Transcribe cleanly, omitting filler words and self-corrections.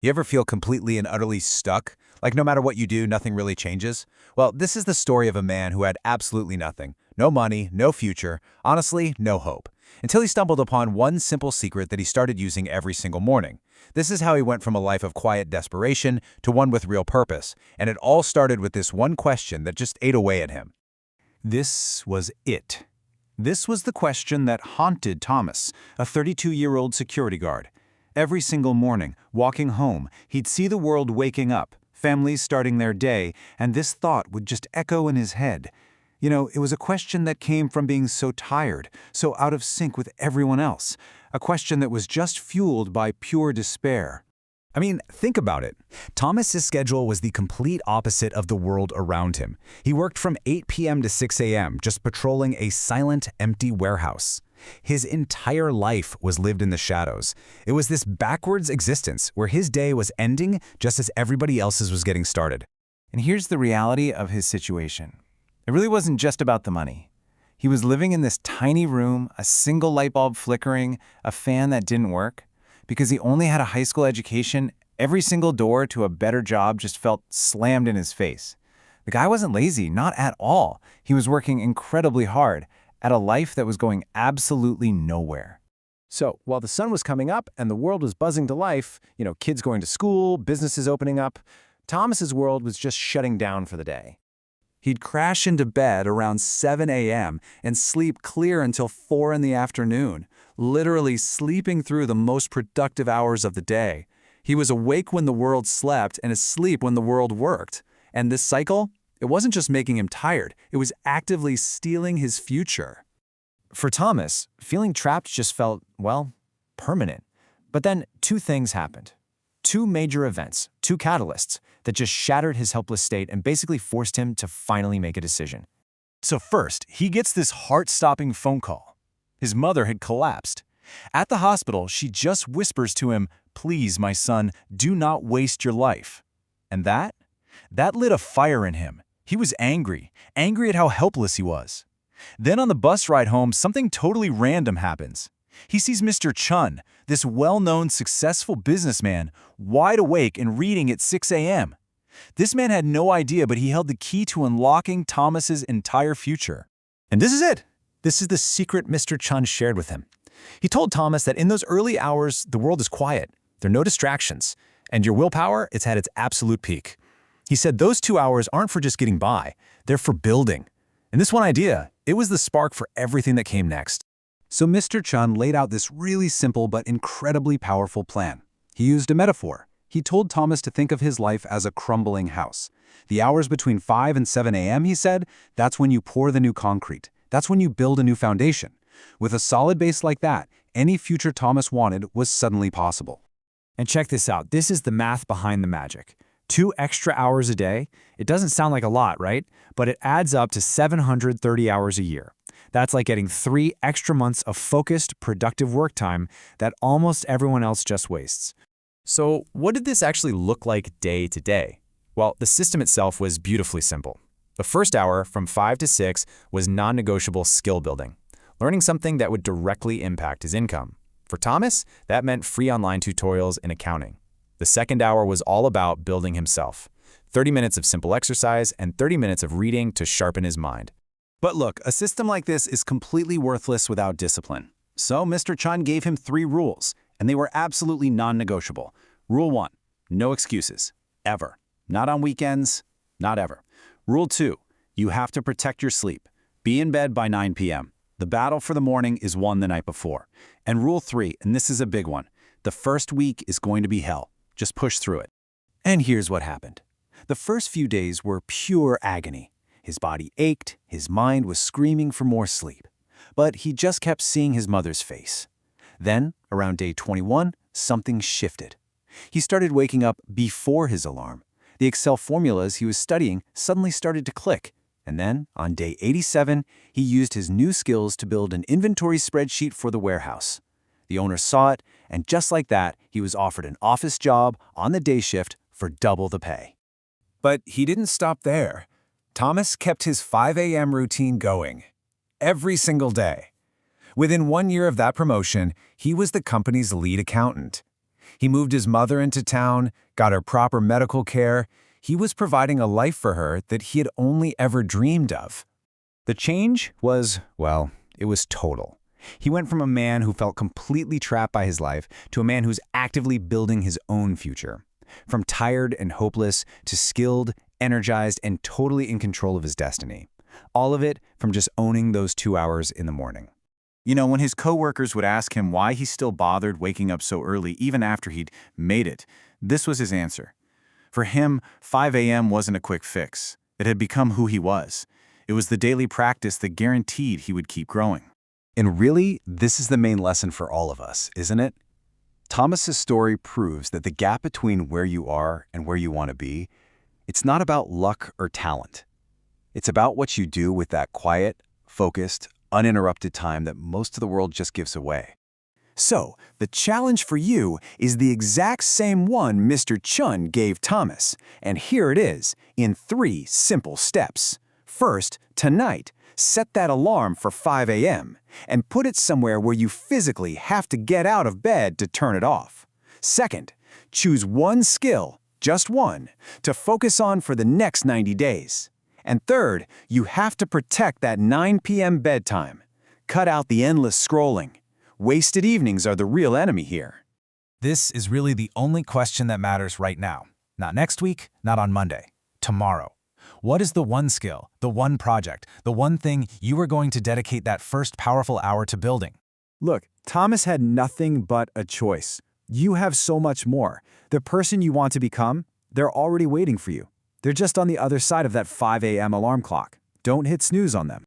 You ever feel completely and utterly stuck? Like no matter what you do, nothing really changes? Well, this is the story of a man who had absolutely nothing. No money, no future, honestly, no hope. Until he stumbled upon one simple secret that he started using every single morning. This is how he went from a life of quiet desperation to one with real purpose. And it all started with this one question that just ate away at him. This was it. This was the question that haunted Thomas, a 32-year-old security guard. Every single morning, walking home, he'd see the world waking up, families starting their day, and this thought would just echo in his head. It was a question that came from being so tired, so out of sync with everyone else. A question that was just fueled by pure despair. I mean, think about it. Thomas's schedule was the complete opposite of the world around him. He worked from 8 p.m. to 6 a.m., just patrolling a silent, empty warehouse. His entire life was lived in the shadows. It was this backwards existence where his day was ending just as everybody else's was getting started. And here's the reality of his situation. It really wasn't just about the money. He was living in this tiny room, a single light bulb flickering, a fan that didn't work. Because he only had a high school education, every single door to a better job just felt slammed in his face. The guy wasn't lazy, not at all. He was working incredibly hard at a life that was going absolutely nowhere. So, while the sun was coming up and the world was buzzing to life, kids going to school, businesses opening up, Thomas's world was just shutting down for the day. He'd crash into bed around 7 a.m. and sleep clear until 4 in the afternoon, literally sleeping through the most productive hours of the day. He was awake when the world slept and asleep when the world worked. And this cycle, it wasn't just making him tired, it was actively stealing his future. For Thomas, feeling trapped just felt, permanent. But then two things happened. Two major events, two catalysts, that just shattered his helpless state and basically forced him to finally make a decision. So first, he gets this heart-stopping phone call. His mother had collapsed. At the hospital, she just whispers to him, "Please, my son, do not waste your life." And that lit a fire in him. He was angry at how helpless he was. Then on the bus ride home, something totally random happens. He sees Mr. Chun, this well-known, successful businessman, wide awake and reading at 6 a.m. This man had no idea, but he held the key to unlocking Thomas's entire future. And this is it. This is the secret Mr. Chun shared with him. He told Thomas that in those early hours, the world is quiet. There are no distractions. And your willpower, it's at its absolute peak. He said those 2 hours aren't for just getting by. They're for building. And this one idea, it was the spark for everything that came next. So Mr. Chun laid out this really simple but incredibly powerful plan. He used a metaphor. He told Thomas to think of his life as a crumbling house. The hours between 5 and 7 a.m., he said, that's when you pour the new concrete. That's when you build a new foundation. With a solid base like that, any future Thomas wanted was suddenly possible. And check this out. This is the math behind the magic. 2 extra hours a day. It doesn't sound like a lot, right? But it adds up to 730 hours a year. That's like getting 3 extra months of focused, productive work time that almost everyone else just wastes. So what did this actually look like day to day? Well, the system itself was beautifully simple. The first hour, from 5 to 6, was non-negotiable skill building, learning something that would directly impact his income. For Thomas, that meant free online tutorials in accounting. The second hour was all about building himself. 30 minutes of simple exercise and 30 minutes of reading to sharpen his mind. But look, a system like this is completely worthless without discipline. So Mr. Chun gave him 3 rules, and they were absolutely non-negotiable. Rule 1, no excuses, ever. Not on weekends, not ever. Rule 2, you have to protect your sleep. Be in bed by 9 p.m. The battle for the morning is won the night before. And rule 3, and this is a big one, the first week is going to be hell. Just push through it. And here's what happened. The first few days were pure agony. His body ached, his mind was screaming for more sleep. But he just kept seeing his mother's face. Then, around day 21, something shifted. He started waking up before his alarm. The Excel formulas he was studying suddenly started to click. And then, on day 87, he used his new skills to build an inventory spreadsheet for the warehouse. The owner saw it, and just like that, he was offered an office job on the day shift for double the pay. But he didn't stop there. Thomas kept his 5 a.m. routine going, every single day. Within 1 year of that promotion, he was the company's lead accountant. He moved his mother into town, got her proper medical care. He was providing a life for her that he had only ever dreamed of. The change was, well, it was total. He went from a man who felt completely trapped by his life to a man who's actively building his own future. From tired and hopeless to skilled, energized, and totally in control of his destiny. All of it from just owning those 2 hours in the morning. You know, when his coworkers would ask him why he still bothered waking up so early even after he'd made it, this was his answer. For him, 5 a.m. wasn't a quick fix. It had become who he was. It was the daily practice that guaranteed he would keep growing. And really, this is the main lesson for all of us, isn't it? Thomas's story proves that the gap between where you are and where you want to be, it's not about luck or talent. It's about what you do with that quiet, focused, uninterrupted time that most of the world just gives away. So, the challenge for you is the exact same one Mr. Chun gave Thomas, and here it is, in 3 simple steps. First, tonight, set that alarm for 5 a.m. and put it somewhere where you physically have to get out of bed to turn it off. Second, choose one skill, just one, to focus on for the next 90 days. And third, you have to protect that 9 p.m. bedtime. Cut out the endless scrolling. Wasted evenings are the real enemy here. This is really the only question that matters right now. Not next week, not on Monday. Tomorrow. What is the one skill, the one project, the one thing you are going to dedicate that first powerful hour to building? Look, Thomas had nothing but a choice. You have so much more. The person you want to become, they're already waiting for you. They're just on the other side of that 5 a.m. alarm clock. Don't hit snooze on them.